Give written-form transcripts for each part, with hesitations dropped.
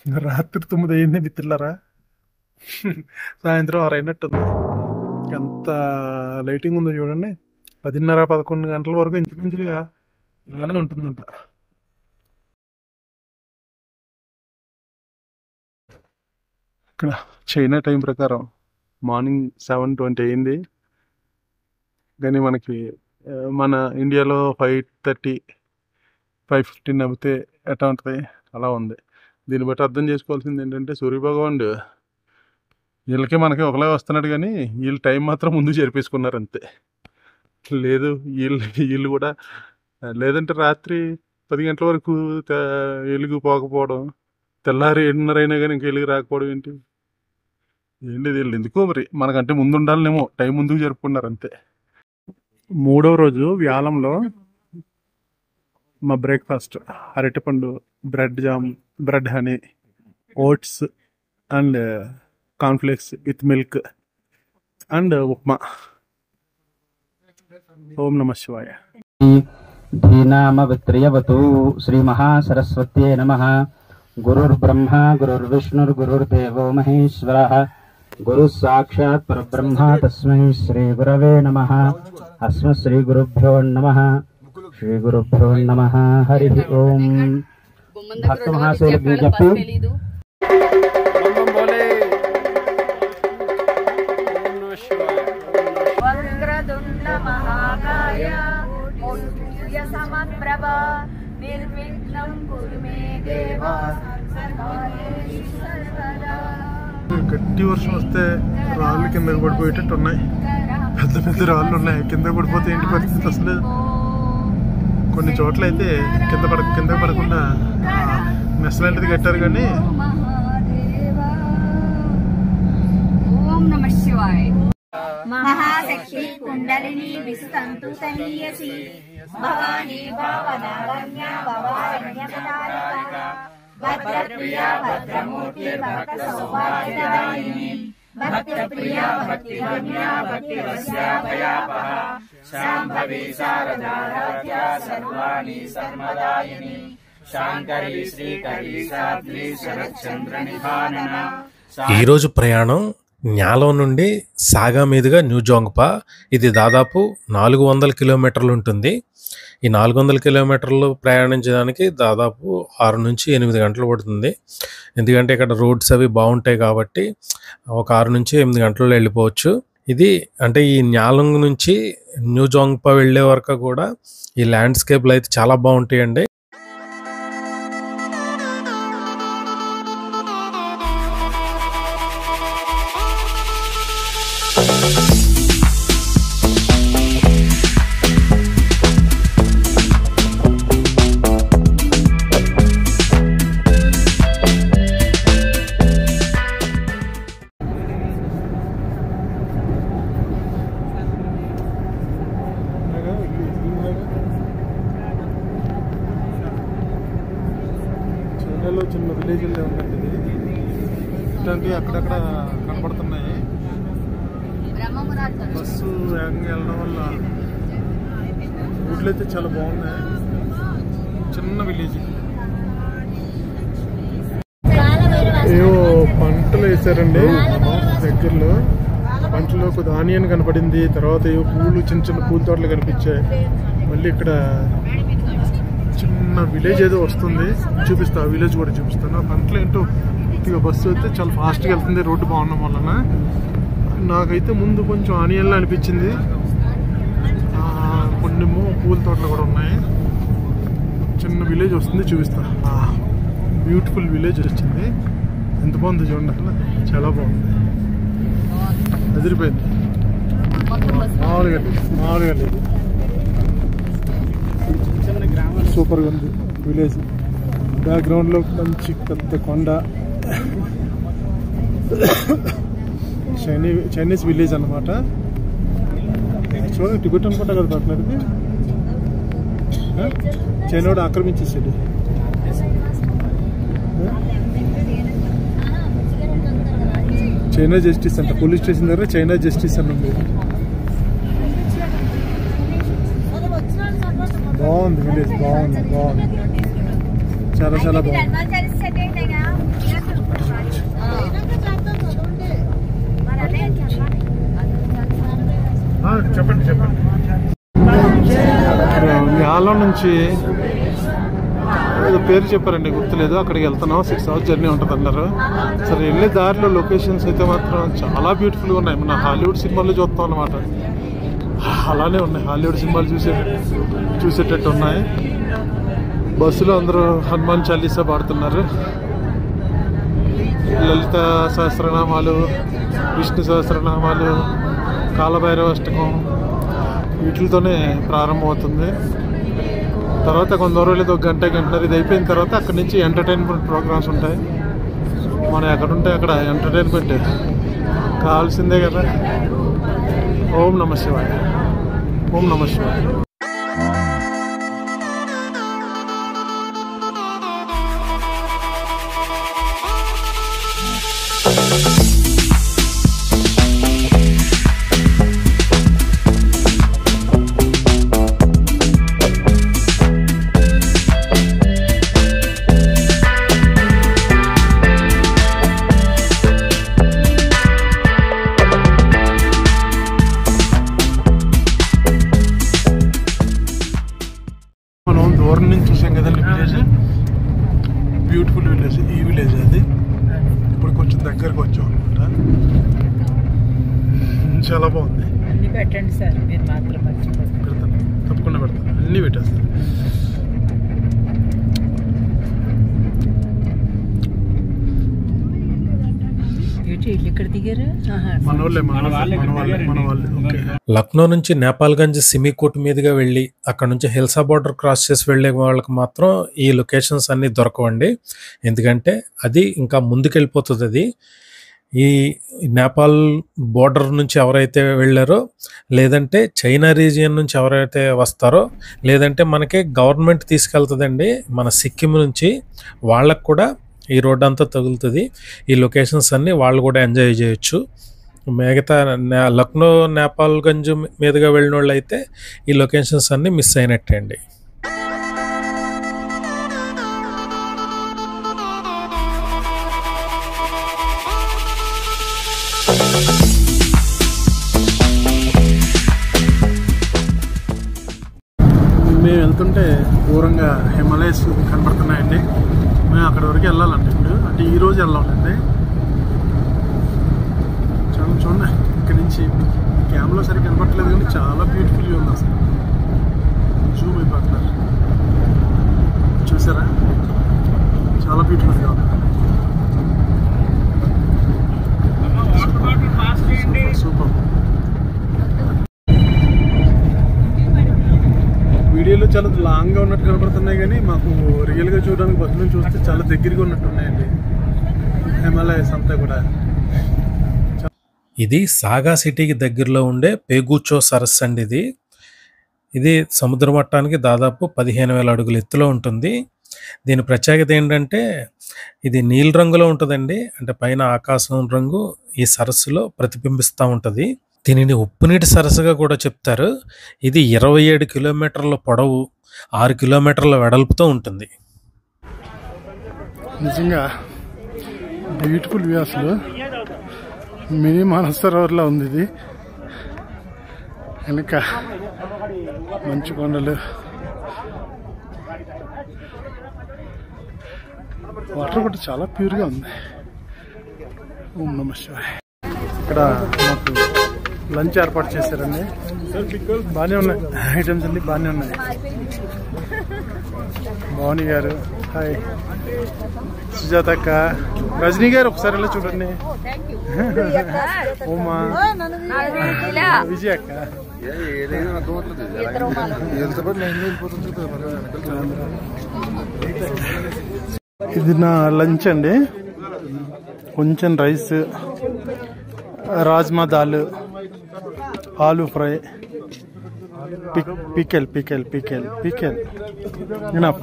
రాత్రి 9 అయింది మిత్రులారా. సాయంత్రం 6 అయినట్టుంది. ఎంత లైటింగ్ ఉందో చూడండి. 10:30, 11 గంటల వరకు ఇంచుమించుగా ఇలానే ఉంటుందంట. ఇక్కడ చైనా టైం ప్రకారం మార్నింగ్ 7:20 అయింది. కానీ మనకి మన ఇండియాలో 5:30, 5:15 అవుతే ఎట్లా ఉంటుంది అలా ఉంది. దీన్ని బట్టి అర్థం చేసుకోవాల్సింది ఏంటంటే సూర్యభగవానుడు వీళ్ళకి మనకి ఒకలే వస్తున్నాడు, కానీ వీళ్ళు టైం మాత్రం ముందు జరిపేసుకున్నారు అంతే. లేదు వీళ్ళు కూడా లేదంటే రాత్రి 10 గంటల వరకు వెలుగు పోకపోవడం, తెల్లారి 7:30 అయినా కానీ ఇంక వెలుగు రాకపోవడం ఏంటి వీళ్ళు ఎందుకో మరి మనకంటే ముందు ఉండాలనేమో టైం ముందుకు జరుపుకున్నారు అంతే. 3వ రోజు వ్యాలంలో మా బ్రేక్ఫాస్ట్ అరటిపండు, bread jam, bread honey, oats and cornflakes with milk and upma. ఓం నమ శివాయ. ధీనామ విత్రియవతు శ్రీ మహాసరస్వత్యై నమః. గురుర్బ్రహ్మ గురుర్విష్ణుర్ గురుర్దేవో మహేశ్వరః. గురుః సాక్షాత్ పరబ్రహ్మ తస్మై శ్రీ గురవే నమః. అస్మ శ్రీ గురుభ్యో నమః. శ్రీ గురుభ్యో నమః. హరి ఓం. భక్త మహాశయులు చెప్పి వక్రతుండ మహాకాయ సూర్య సమప్రభ నిర్విఘ్నం కురు మే దేవా సర్వకార్యేషు సర్వదా. గట్టి వర్షం వస్తే రాళ్ళు కిందకి పడిపోయేటట్టు ఉన్నాయి. పెద్ద పెద్ద రాళ్ళు ఉన్నాయి. కింద పడిపోతే ఏంటి పరిస్థితి అసలు. కొన్ని చోట్ల అయితే కింద పడకుండా మెస్ లాంటిది కట్టారు. కానీ ఓం నమః శివాయ. మహాశక్తి కుండలిని విస్తन्तు తనీయసి భవానీ భావనారణ్య భవారణ్యపదారిక భద్రప్రియ భద్రమూర్తి భక్త సౌభాగ్యదాయిని భక్తప్రియ భక్తిగమ్య భక్తిరస్యాభయాపహ శాంభవి శారదారాధ్య సర్వాణి సర్వదాయిని శాంకరీ శ్రీకరీ సాధ్వి శరత్చంద్ర నిధానన. ఈరోజు ప్రయాణం న్యాలో నుండి సాగా మీదుగా న్యూజోంగ్పా. ఇది దాదాపు 400 కిలోమీటర్లు ఉంటుంది. ఈ 400 కిలోమీటర్లు ప్రయాణించడానికి దాదాపు 6 నుంచి 8 గంటలు పడుతుంది. ఎందుకంటే ఇక్కడ రోడ్స్ అవి బాగుంటాయి కాబట్టి ఒక 6 నుంచి 8 గంటల్లో వెళ్ళిపోవచ్చు. ఇది అంటే ఈ న్యాలంగ్ నుంచి న్యూజోంగ్పా వెళ్ళే వరకు కూడా ఈ ల్యాండ్స్కేప్లు అయితే చాలా బాగుంటాయండి. చైనాలో చిన్న విలేజ్లో ఉందండి ఇది. ఇట్లాంటివి అక్కడక్కడ కనపడుతున్నాయి. బస్సు వేగంగా వెళ్ళడం వల్ల రోడ్లు అయితే చాలా బాగున్నాయి. చిన్న విలేజ్. ఏవో పంటలు వేసారండి దగ్గరలో. పంటలో కొద్ది ఆనియన్ కనపడింది. తర్వాత ఏవో పూలు, చిన్న చిన్న పూల తోటలు కనిపించాయి. మళ్ళీ ఇక్కడ చిన్న విలేజ్ ఏదో వస్తుంది, చూపిస్తా. ఆ విలేజ్ కూడా చూపిస్తాను. ఆ పంటలు ఏంటో కొద్దిగా బస్సు అయితే చాలా ఫాస్ట్గా వెళ్తుంది రోడ్డు బాగుండడం వలన. నాకైతే ముందు కొంచెం ఆనియన్లో అనిపించింది. కొన్నేమో పూల తోటలు కూడా ఉన్నాయి. చిన్న విలేజ్ వస్తుంది, చూపిస్తా. బ్యూటిఫుల్ విలేజ్ వచ్చింది. ఎంత బాగుంది చూడండి. అసలు చాలా బాగుంది. అదిరిపోయింది. మామూలుగా లేదు. సూపర్గా ఉంది విలేజ్. బ్యాక్గ్రౌండ్లో మంచి పెద్ద కొండ. చైనీస్ విలేజ్ అన్నమాట. చూడండి, టిబెట్ అనుకుంటా కదా మాట్లాడితే. చైనాడు ఆక్రమించేసాడు. చైనా జస్టిస్ అంట. పోలీస్ స్టేషన్ దగ్గర చైనా జస్టిస్ అని ఉంది. బాగుంది విలేజ్. బాగుంది చాలా చాలా బాగుంది. చెప్పండి చెప్పండి. న్యాలో నుంచి ఏదో పేరు చెప్పారండి, గుర్తులేదు. అక్కడికి వెళ్తున్నాం. 6 hours జర్నీ ఉంటుంది అన్నారు. సరే, వెళ్ళే దారిలో లొకేషన్స్ అయితే మాత్రం చాలా బ్యూటిఫుల్గా ఉన్నాయి. మన హాలీవుడ్ సినిమాల్లో చూస్తాం అన్నమాట. అలానే ఉన్నాయి, హాలీవుడ్ సినిమాలు చూసేటట్టు ఉన్నాయి. బస్సులో అందరూ హనుమాన్ చాలీసా పాడుతున్నారు. లలిత సహస్రనామాలు, విష్ణు సహస్రనామాలు, కాలభైరవ అష్టకం వీటితోనే ప్రారంభమవుతుంది. తర్వాత కొంత దూరం లేదు, 1 గంట గంటన్నర. ఇది అయిపోయిన తర్వాత అక్కడి నుంచి ఎంటర్టైన్మెంట్ ప్రోగ్రామ్స్ ఉంటాయి. మనం ఎక్కడ ఉంటే అక్కడ ఎంటర్టైన్మెంట్ కావాల్సిందే కదా. ఓం నమ శివాయ, ఓం నమ శివాయ. దూరం నుంచి చూసాం కదండి విలేజ్, బ్యూటిఫుల్ విలేజ్. ఈ విలేజ్ అది. ఇప్పుడు కొంచెం దగ్గరకు వచ్చాం అనమాట. చాలా బాగుంది. అన్ని పెట్టండి సార్, మీరు మాత్రం పెడతాను, తప్పకుండా పెడతాను. అన్నీ పెట్టేస్తాను. ఇక్కడ దిగారు లక్నో నుంచి నేపాల్గంజ్ సిమికోట్ మీదుగా వెళ్ళి అక్కడ నుంచి హిల్సా బార్డర్ క్రాస్ చేసి వెళ్ళే వాళ్ళకి మాత్రం ఈ లొకేషన్స్ అన్నీ దొరకవండి. ఎందుకంటే అది ఇంకా ముందుకెళ్ళిపోతుంది. అది ఈ నేపాల్ బోర్డర్ నుంచి ఎవరైతే వెళ్ళారో, లేదంటే చైనా రీజియన్ నుంచి ఎవరైతే వస్తారో, లేదంటే మనకి గవర్నమెంట్ తీసుకెళ్తుందండి మన సిక్కిం నుంచి, వాళ్ళకు కూడా ఈ రోడ్ అంతా తగులుతుంది. ఈ లొకేషన్స్ అన్నీ వాళ్ళు కూడా ఎంజాయ్ చేయొచ్చు. మిగతా లక్నో నేపాల్గంజ్ మీదుగా వెళ్ళిన వాళ్ళు అయితే ఈ లొకేషన్స్ అన్నీ మిస్ అయినట్టే అండి. మేము వెళ్తుంటే దూరంగా హిమాలయస్ కనబడుతున్నాయండి. మేము అక్కడి వరకు వెళ్ళాలంటే ఇప్పుడు, అంటే ఈరోజు వెళ్ళాలండి. చూడండి, ఇక్కడి నుంచి క్యామ్లో సరిగ్గా కనపడట్లేదు కానీ చాలా బ్యూటిఫుల్గా ఉంది. అసలు జూమ్ అయిపోతున్నారు, చూసారా? చాలా బ్యూటిఫుల్గా ఉంది. సూపర్. వీడియోలో చాలా లాంగ్గా ఉన్నట్టు కనపడుతున్నాయి కానీ మాకు రియల్గా చూడడానికి బస్సు నుంచి చూస్తే చాలా దగ్గరగా ఉన్నట్టు ఉన్నాయండి హిమాలయస్ అంతా కూడా. ఇది సాగా సిటీకి దగ్గరలో ఉండే పేగూచో సరస్సు అండి. ఇది సముద్ర మట్టానికి దాదాపు 15,000 అడుగుల ఎత్తులో ఉంటుంది. దీని ప్రత్యేకత ఏంటంటే ఇది నీలి రంగులో ఉంటుందండి. అంటే పైన ఆకాశం రంగు ఈ సరస్సులో ప్రతిబింబిస్తూ ఉంటుంది. దీనిని ఉప్పునీటి సరస్సుగా కూడా చెప్తారు. ఇది 27 కిలోమీటర్ల పొడవు, 6 కిలోమీటర్ల వెడల్పుతో ఉంటుంది. నిజంగా బ్యూటిఫుల్ వ్యూ. అసలు మినీ మానస సరోవర్లా ఉంది ఇది. వెనక మంచు కొండలు, వాటర్ కూడా చాలా ప్యూర్గా ఉంది. ఓం నమ శివాయ. ఇక్కడ మాకు లంచ్ ఏర్పాటు చేశారండి. బాగానే ఉన్నాయి ఐటమ్స్ అన్ని, బాగానే ఉన్నాయి. భవానీ గారు హాయ్, సుజాత అక్క, రజనీ గారు ఒకసారి ఇలా చూడండి. ఓమా, విజయ్ అక్క. ఇది నా లంచ్ అండి. కొంచెం rice, rajma dal, aloo fry, pickle pickle pickle pickle enough.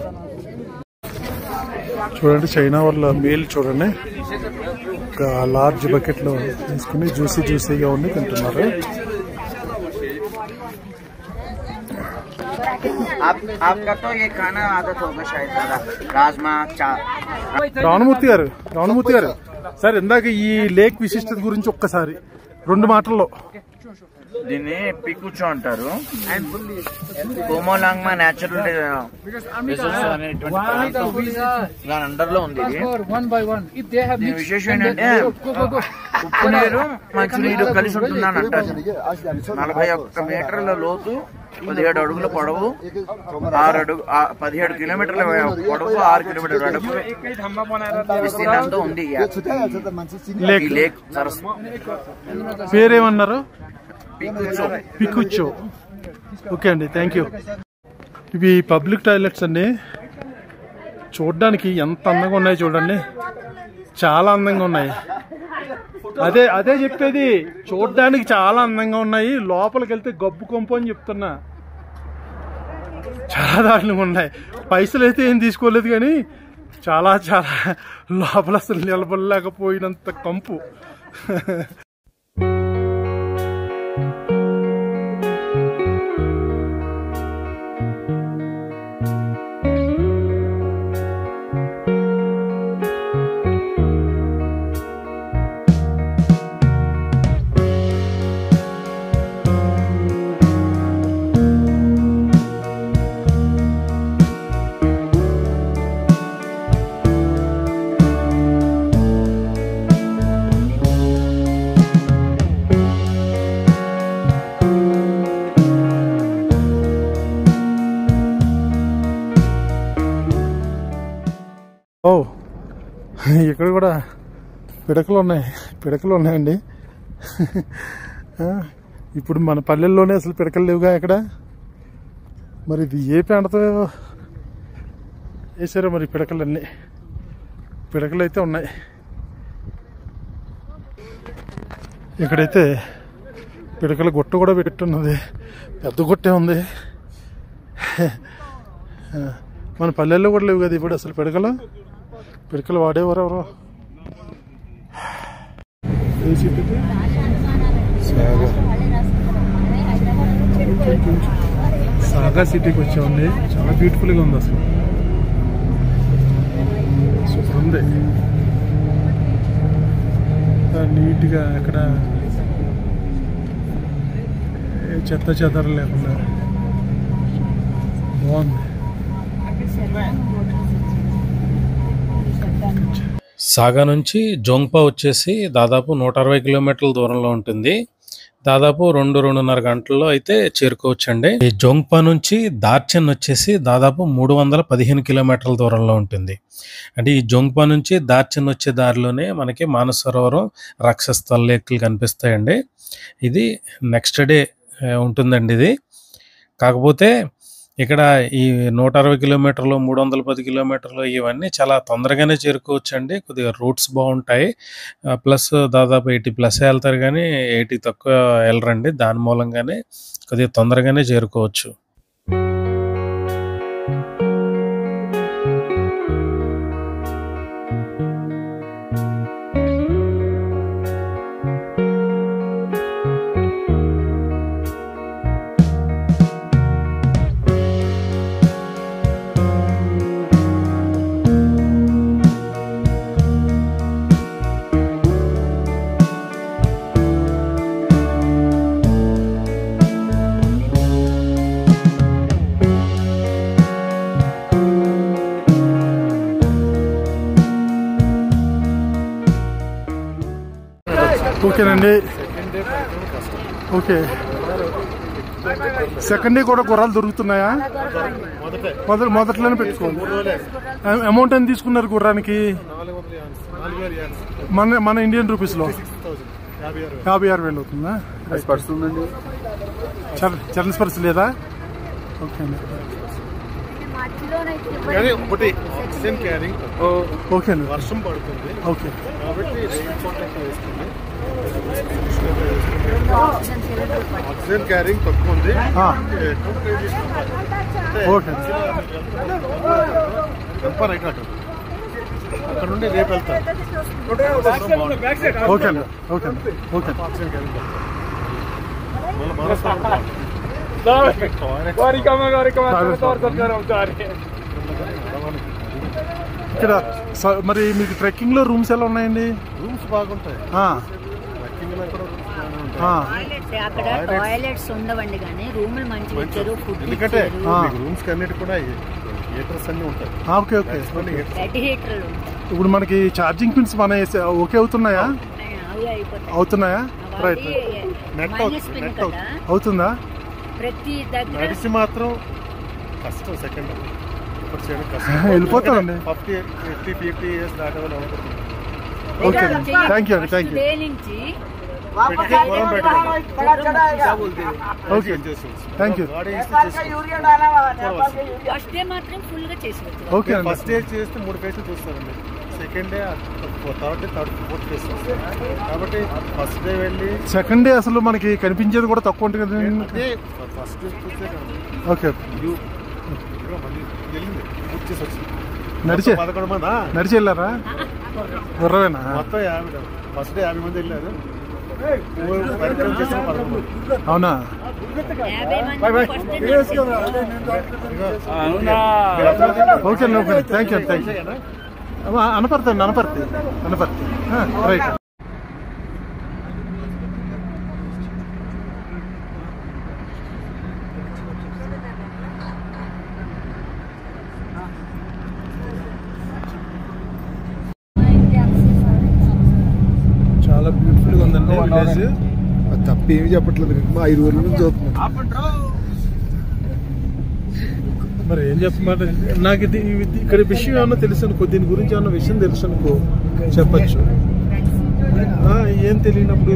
చూడండి, చైనా వాళ్ళ మీల్ చూడండి. ఒక లార్జ్ బకెట్లో తీసుకుని జ్యూసీగా ఉండి తింటున్నారు. आपका तो ये खाना आदत होगा शायद दादा, राजमा రావణమూర్తి గారు సార్, ఇందాక ఈ లేక్ విశిష్టత గురించి ఒక్కసారి 2 మాటల్లో. దీన్ని పికుచో అంటారు. కోమోలాంగ్మా న్యాచురల్ రిసోర్స్ అనేటువంటి దాని అండర్ లో ఉంది. దీని విశేషం ఏంటంటే ఉప్పు నీరు మంచినీరు కలిసి ఉంటుందని అంటారు. 41 మీటర్ల లోతు, 17 అడుగుల పొడవు, 17 కిలోమీటర్ల పొడవు, 6 కిలోమీటర్ల అడుగు విస్తీర్ణంతో ఉంది ఈ లేక్ సరస్సు. పేరేమన్నారు? పికుచో. పికుచో. ఓకే అండి, థ్యాంక్ యూ. ఇవి పబ్లిక్ టాయిలెట్స్ అండి. చూడడానికి ఎంత అందంగా ఉన్నాయి చూడండి, చాలా అందంగా ఉన్నాయి. అదే చెప్పేది, చూడడానికి చాలా అందంగా ఉన్నాయి, లోపలికి వెళ్తే గబ్బు కొంపు అని చెప్తున్నా. చాలా దారుణంగా ఉన్నాయి. పైసలు అయితే ఏం తీసుకోలేదు కానీ చాలా లోపల అసలు నిలబడలేకపోయినంత కంపు. ఓ, ఇక్కడ కూడా పిడకలు ఉన్నాయండి. ఇప్పుడు మన పల్లెల్లోనే అసలు పిడకలు లేవుగా ఇక్కడ. మరి ఇది ఏ పేడతో వేసారో మరి పిడకలన్నీ. పిడకలు అయితే ఉన్నాయి. ఇక్కడైతే పిడకల గుట్ట కూడా పెట్టున్నది, పెద్ద గుట్టే ఉంది. మన పల్లెల్లో కూడా లేవు కదా ఇప్పుడు అసలు పిడకలు వాడేవారు ఎవరు? సాగా సిటీకి వచ్చామండి. చాలా బ్యూటిఫుల్గా ఉంది, అసలు సూపర్ ఉంది. నీట్గా అక్కడ చెత్త చెదరం లేకుండా బాగుంది. సాగా నుంచి జోంగ్పా వచ్చేసి దాదాపు 160 కిలోమీటర్ల దూరంలో ఉంటుంది. దాదాపు 2-2.5 గంటల్లో అయితే చేరుకోవచ్చండి. ఈ జోంగ్పా నుంచి దార్చెన్ వచ్చేసి దాదాపు 315 కిలోమీటర్ల దూరంలో ఉంటుంది. అంటే ఈ జోంగ్పా నుంచి దార్చెన్ వచ్చే దారిలోనే మనకి మానస సరోవరం, రాక్షస్థల్ లేక్లు కనిపిస్తాయండి. ఇది నెక్స్ట్ డే ఉంటుందండి ఇది. కాకపోతే ఇక్కడ ఈ 160 కిలోమీటర్లు, 310 కిలోమీటర్లు ఇవన్నీ చాలా తొందరగానే చేరుకోవచ్చండి. కొద్దిగా రూట్స్ బాగుంటాయి. ప్లస్ దాదాపు 80+ వెళ్తారు కానీ 80 తక్కువ వెళ్ళరండి. దాని మూలంగానే కొద్దిగా తొందరగానే చేరుకోవచ్చు. ఓకేనండి, ఓకే. సెకండ్ డే కూడా గుర్రాలు దొరుకుతున్నాయా? మొదట్లోనే పెట్టుకోండి. అమౌంట్ ఎంత తీసుకున్నారు గుర్రానికి? మన ఇండియన్ రూపీస్లో 56,000 అవుతుందా? చరణ్ స్పర్శ లేదా? ఓకే అండి, ఓకే అండి. వర్షం పడుతుంది, ఓకే. ఆక్సిజన్ క్యారింగ్ తక్కువ ఉంది. ఓకే, అక్కడ నుండి రేపు వెళ్తాను. ఓకే అండి, ఓకే అండి, ఓకే. ఆక్సిజన్ క్యారింగ్ ఇక్కడ మరి మీకు ట్రెక్కింగ్ లో రూమ్స్ ఎలా ఉన్నాయండి? రూమ్స్ బాగుంటాయి. ట్రెక్కింగ్ అక్కడ టాయిలెట్స్ ఉండవండి, కానీ రూములు మంచిగా ఇచ్చారు, ఫుడ్ ఎందుకంటే రూమ్స్ అన్నిటి కూడా హీటర్స్ అన్ని ఉంటాయి. Okay okay. హీటర్లు ఇప్పుడు మనకి ఛార్జింగ్ పిన్స్ మన ఓకే అవుతున్నాయా? అవుతున్నాయా? రైట్. నెట్ అవుతుందా? ప్రతి దగ్గర నడిచి మాత్రం కష్టం. సెకండ్ వెళ్ళిపోతామండి. 50 years దాకా ఓకే, థ్యాంక్ యూ అండి, థ్యాంక్ యూ. నుంచి okay, thank you. First day మాత్రం ఫుల్ గా చేసి ఓకే అండి. ఫస్ట్ డే చేస్తే 3 ఫేజ్లు చూస్తారండి. Second day, third day, fourth phase చూస్తారు. కాబట్టి ఫస్ట్ డే వెళ్ళి సెకండ్ డే అసలు మనకి కనిపించేది కూడా తక్కువ ఉంటుంది కదా. అదే ఫస్ట్ డే చూస్తే ఓకే. వెళ్ళింది పూర్తి చేసి వచ్చింది. నడిచే 11 మంది నడిచి వెళ్ళారా? గుర్రవేనా? మొత్తం 50. ఫస్ట్ డే 50 మంది వెళ్ళారు. అవునా? Okay okay, thank you thank you. Anaparthi right. చాలా బ్యూటిఫుల్గా ఉందండి విలేజ్. తప్ప ఏమి చెప్పట్లేదు, 5 రోజుల నుంచి చూస్తున్నాను. మరి ఏం చెప్పమాట, నాకు ఇది ఇక్కడ విషయం ఏమన్నా తెలుసు అనుకో, దీని గురించి ఏమన్నా విషయం తెలుసు అనుకో చెప్పచ్చు. ఏం తెలియనప్పుడు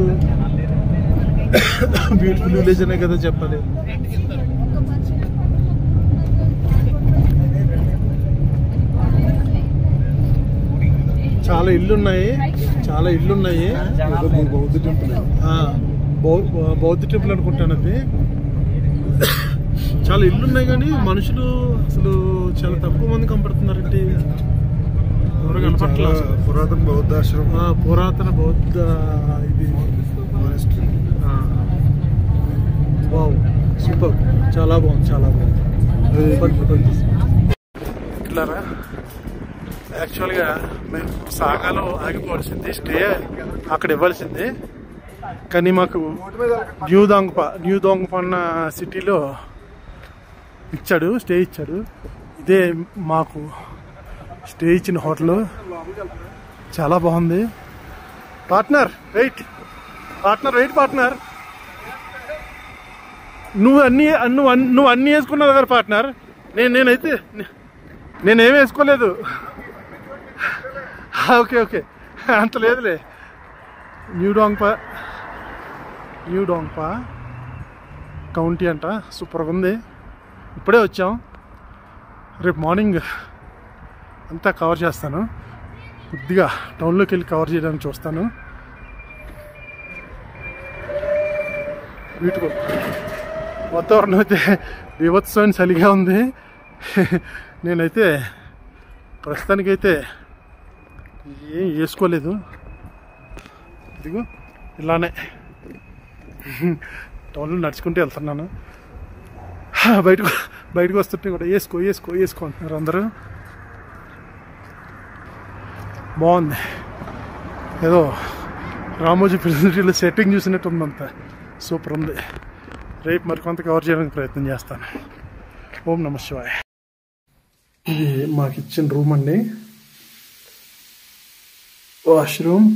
బ్యూటిఫుల్ విలేజ్ అనే కదా చెప్పాలి. చాలా ఇల్లున్నాయి. బౌద్ధ టెంపుల్, బౌద్ధ టెంపుల్ అనుకుంటాను అది. చాలా ఇల్లున్నాయి కానీ మనుషులు అసలు చాలా తక్కువ మంది కనపడుతున్నారంటే. ఎవరు కనపడట్లేదు. పురాతన బౌద్ధాశ్రమం, పురాతన బౌద్ధ ఇది. వావ్, సూపర్, చాలా బాగుంది. ఇట్లారా యాక్చువల్గా మేము సాగాలో ఆగిపోవాల్సింది, స్టే అక్కడ ఇవ్వాల్సింది. కానీ మాకు న్యూ దోంగప అన్న సిటీలో స్టే ఇచ్చాడు. ఇదే మాకు స్టే ఇచ్చిన హోటల్. చాలా బాగుంది. పార్ట్నర్ వెయిట్ నువ్వు అన్నీ వేసుకున్నావు కదా పార్ట్నర్. నేనేం వేసుకోలేదు. ఓకే, అంత లేదులే. న్యూ డోంగ్పా కౌంటీ అంట. సూపర్గా ఉంది. ఇప్పుడే వచ్చాం. రేపు మార్నింగ్ అంతా కవర్ చేస్తాను. కొద్దిగా టౌన్లోకి వెళ్ళి కవర్ చేయడానికి చూస్తాను. బ్యూటిఫుల్ వాతావరణం అయితే బీభత్సమైన చలిగా ఉంది. నేనైతే ప్రస్తుతానికైతే ఏం వేసుకోలేదు. ఇదిగో ఇలానే టౌన్లో నడుచుకుంటూ వెళ్తున్నాను. బయటకు వస్తుంటే కూడా వేసుకో అంటున్నారు అందరూ. బాగుంది. ఏదో రామోజీ ఫెసిలిటీలో సెట్టింగ్ చూసినట్టు ఉందంతా. సూపర్ ఉంది. రేపు మరికొంత కవర్ చేయడానికి ప్రయత్నం చేస్తాను. ఓం నమః శివాయ. ఇది మాకు ఇచ్చిన రూమ్ అండి. వాష్రూమ్.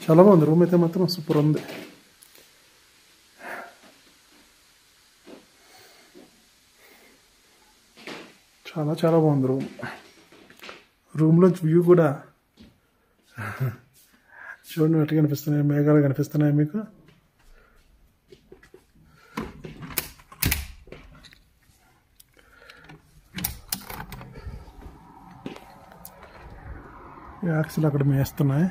చాలా బాగుంది రూమ్ అయితే మాత్రం. సూపర్ ఉంది. చాలా బాగుంది రూమ్లోంచి వ్యూ కూడా. చూడండి ఎట్లా కనిపిస్తున్నాయి, మేఘాలు కనిపిస్తున్నాయి మీకు. యాక్సిల్ అక్కడ మేస్తున్నాయి.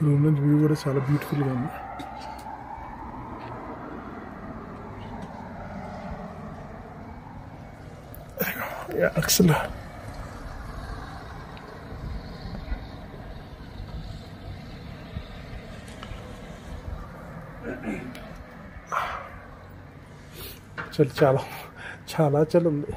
రూమ్ నుంచి వ్యూ కూడా చాలా బ్యూటిఫుల్గా ఉంది. యాక్సిల్ చాలా చలి ఉంది.